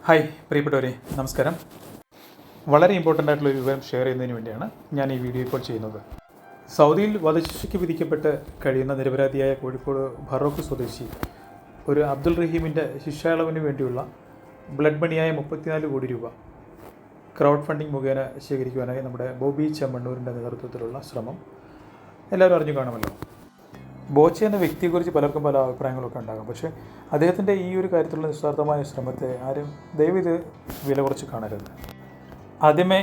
Hi പ്രിയപ്പെട്ടവരെ, നമസ്കാരം. വളരെ ഇമ്പോർട്ടൻ്റ് ആയിട്ടുള്ളൊരു വിവരം ഷെയർ ചെയ്യുന്നതിന് വേണ്ടിയാണ് ഞാൻ ഈ വീഡിയോ ഇപ്പോൾ ചെയ്യുന്നത്. സൗദിയിൽ വധശിക്ഷയ്ക്ക് വിധിക്കപ്പെട്ട് കഴിയുന്ന നിരപരാധിയായ കോഴിക്കോട് ഫറോക്ക് സ്വദേശി ഒരു അബ്ദുൾ റഹീമിൻ്റെ ശിക്ഷാളവിന് വേണ്ടിയുള്ള ബ്ലഡ് മണിയായ 34 കോടി രൂപ ക്രൗഡ് ഫണ്ടിംഗ് മുഖേന ശേഖരിക്കുവാനായി നമ്മുടെ ബോബി ചെമ്മണ്ണൂരിൻ്റെ നേതൃത്വത്തിലുള്ള ശ്രമം എല്ലാവരും അറിഞ്ഞു കാണുമല്ലോ. ബോച്ച എന്ന വ്യക്തിയെക്കുറിച്ച് പലർക്കും പല അഭിപ്രായങ്ങളൊക്കെ ഉണ്ടാകും. പക്ഷേ അദ്ദേഹത്തിൻ്റെ ഈ ഒരു കാര്യത്തിലുള്ള നിസ്വാർത്ഥമായ ശ്രമത്തെ ആരും ദയവ് ഇത് വില കുറച്ച് കാണരുത്. ആദ്യമേ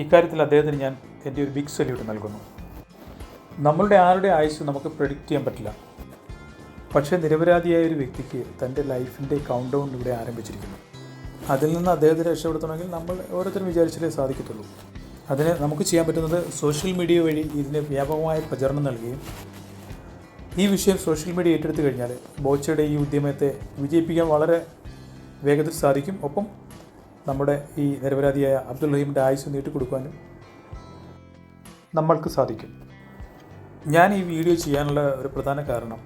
ഇക്കാര്യത്തിൽ അദ്ദേഹത്തിന് ഞാൻ എൻ്റെ ഒരു ബിഗ് സല്യൂട്ട് നൽകുന്നു. നമ്മളുടെ ആരുടെ ആയുസ് നമുക്ക് പ്രെഡിക്റ്റ് ചെയ്യാൻ പറ്റില്ല. പക്ഷേ നിരപരാധിയായ ഒരു വ്യക്തിക്ക് തൻ്റെ ലൈഫിൻ്റെ കൗണ്ട് ഡൗൺ ഇവിടെ ആരംഭിച്ചിരിക്കുന്നു. അതിൽ നിന്ന് അദ്ദേഹത്തെ രക്ഷപ്പെടുത്തണമെങ്കിൽ നമ്മൾ ഓരോരുത്തരും വിചാരിച്ചാലേ സാധിക്കത്തുള്ളൂ. അതിന് നമുക്ക് ചെയ്യാൻ പറ്റുന്നത് സോഷ്യൽ മീഡിയ വഴി ഇതിന് വ്യാപകമായ പ്രചരണം നൽകുകയും ഈ വിഷയം സോഷ്യൽ മീഡിയ ഏറ്റെടുത്തു കഴിഞ്ഞാൽ ബോച്ചയുടെ ഈ ഉദ്യമത്തെ വിജയിപ്പിക്കാൻ വളരെ വേഗത്തിൽ സാധിക്കും. ഒപ്പം നമ്മുടെ ഈ നിരപരാധിയായ അബ്ദുൾ റഹീമിൻ്റെ ആയുസ് നീട്ടിക്കൊടുക്കാനും നമ്മൾക്ക് സാധിക്കും. ഞാൻ ഈ വീഡിയോ ചെയ്യാനുള്ള ഒരു പ്രധാന കാരണം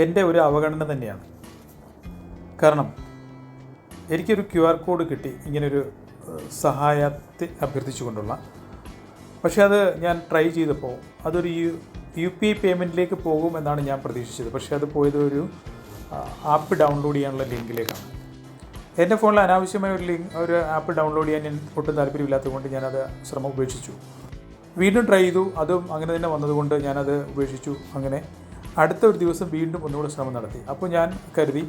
എൻ്റെ ഒരു അവഗണന തന്നെയാണ്. കാരണം എനിക്കൊരു QR കോഡ് കിട്ടി ഇങ്ങനൊരു സഹായത്തെ അഭ്യർത്ഥിച്ചുകൊണ്ടുള്ള. പക്ഷേ അത് ഞാൻ ട്രൈ ചെയ്തപ്പോൾ അതൊരു UPI പേയ്മെൻറ്റിലേക്ക് പോകുമെന്നാണ് ഞാൻ പ്രതീക്ഷിച്ചത്. പക്ഷേ അത് പോയത് ഒരു ആപ്പ് ഡൗൺലോഡ് ചെയ്യാനുള്ള ലിങ്കിലേക്കാണ്. എൻ്റെ ഫോണിൽ അനാവശ്യമായ ഒരു ആപ്പ് ഡൗൺലോഡ് ചെയ്യാൻ ഞാൻ ഒട്ടും താല്പര്യമില്ലാത്തതുകൊണ്ട് ഞാനത് ശ്രമം ഉപേക്ഷിച്ചു. വീണ്ടും ട്രൈ ചെയ്തു, അതും അങ്ങനെ തന്നെ വന്നതുകൊണ്ട് ഞാനത് ഉപേക്ഷിച്ചു. അങ്ങനെ അടുത്ത ഒരു ദിവസം വീണ്ടും ഒന്നുകൂടെ ശ്രമം നടത്തി. അപ്പോൾ ഞാൻ കരുതി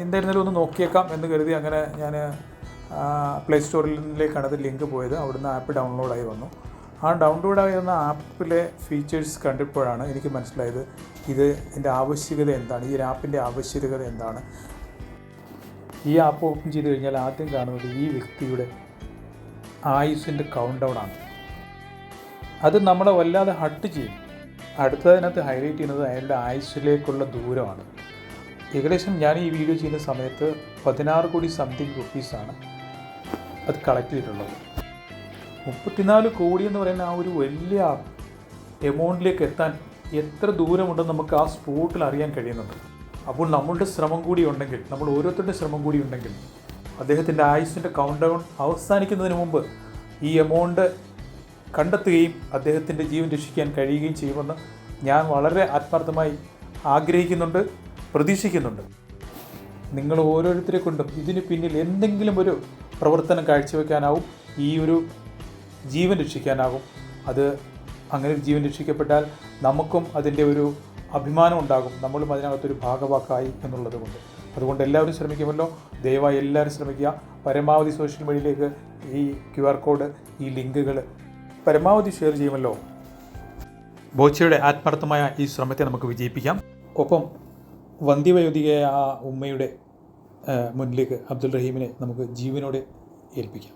എന്തായിരുന്നാലും ഒന്ന് നോക്കിയേക്കാം എന്ന് കരുതി അങ്ങനെ ഞാൻ പ്ലേ സ്റ്റോറിലേക്കാണ് അത് ലിങ്ക് പോയത്. അവിടുന്ന് ആപ്പ് ഡൗൺലോഡായി വന്നു. ആ ഡൗൺലോഡായി വന്ന ആപ്പിലെ ഫീച്ചേഴ്സ് കണ്ടപ്പോഴാണ് എനിക്ക് മനസ്സിലായത് ഇതിൻ്റെ ആവശ്യകത എന്താണ്, ഈ ഒരു ആപ്പിൻ്റെ ആവശ്യകത എന്താണ്. ഈ ആപ്പ് ഓപ്പൺ ചെയ്ത് കഴിഞ്ഞാൽ ആദ്യം കാണുന്നത് ഈ വ്യക്തിയുടെ ആയുസിൻ്റെ കൗണ്ട് ഡൗൺ ആണ്. അത് നമ്മളെ വല്ലാതെ ഹട്ട് ചെയ്യും. അടുത്തതിനകത്ത് ഹൈലൈറ്റ് ചെയ്യുന്നത് അയാളുടെ ആയുസ്സിലേക്കുള്ള ദൂരമാണ്. ഏകദേശം ഞാൻ ഈ വീഡിയോ ചെയ്യുന്ന സമയത്ത് 16 കോടി സംതിങ് റുപ്പീസാണ് അത് കളക്ട് ചെയ്തിട്ടുള്ളത്. 34 കോടി എന്ന് പറയുന്ന ആ ഒരു വലിയ എമൗണ്ടിലേക്ക് എത്താൻ എത്ര ദൂരമുണ്ടെന്ന് നമുക്ക് ആ സ്പോട്ടിൽ അറിയാൻ കഴിയുന്നുണ്ട്. അപ്പോൾ നമ്മളുടെ ശ്രമം കൂടി ഉണ്ടെങ്കിൽ, നമ്മൾ ഓരോരുത്തരുടെ ശ്രമം കൂടി ഉണ്ടെങ്കിൽ അദ്ദേഹത്തിൻ്റെ ആയുസിൻ്റെ കൗണ്ട് ഡൗൺ അവസാനിക്കുന്നതിന് മുമ്പ് ഈ എമൗണ്ട് കണ്ടെത്തുകയും അദ്ദേഹത്തിൻ്റെ ജീവൻ രക്ഷിക്കാൻ കഴിയുകയും ചെയ്യുമെന്ന് ഞാൻ വളരെ ആത്മാർത്ഥമായി ആഗ്രഹിക്കുന്നുണ്ട്, പ്രതീക്ഷിക്കുന്നുണ്ട്. നിങ്ങൾ ഓരോരുത്തരെ കൊണ്ടും ഇതിന് പിന്നിൽ എന്തെങ്കിലും ഒരു പ്രവർത്തനം കാഴ്ചവെക്കാനാവും, ഈ ഒരു ജീവൻ രക്ഷിക്കാനാകും. അത് അങ്ങനെ ഒരു ജീവൻ രക്ഷിക്കപ്പെട്ടാൽ നമുക്കും അതിൻ്റെ ഒരു അഭിമാനം ഉണ്ടാകും, നമ്മളും അതിനകത്തൊരു ഭാഗവാക്കായി എന്നുള്ളത് കൊണ്ട്. അതുകൊണ്ട് എല്ലാവരും ശ്രമിക്കുമല്ലോ. ദയവായി എല്ലാവരും ശ്രമിക്കുക. പരമാവധി സോഷ്യൽ മീഡിയയിലേക്ക് ഈ QR കോഡ്, ഈ ലിങ്കുകൾ പരമാവധി ഷെയർ ചെയ്യുമല്ലോ. ബോച്ചയുടെ ആത്മാർത്ഥമായ ഈ ശ്രമത്തെ നമുക്ക് വിജയിപ്പിക്കാം. ഒപ്പം വന്ധ്യവയോധികയായ ആ ഉമ്മയുടെ മുന്നിലേക്ക് അബ്ദുൾ റഹീമിനെ നമുക്ക് ജീവനോടെ ഏൽപ്പിക്കാം.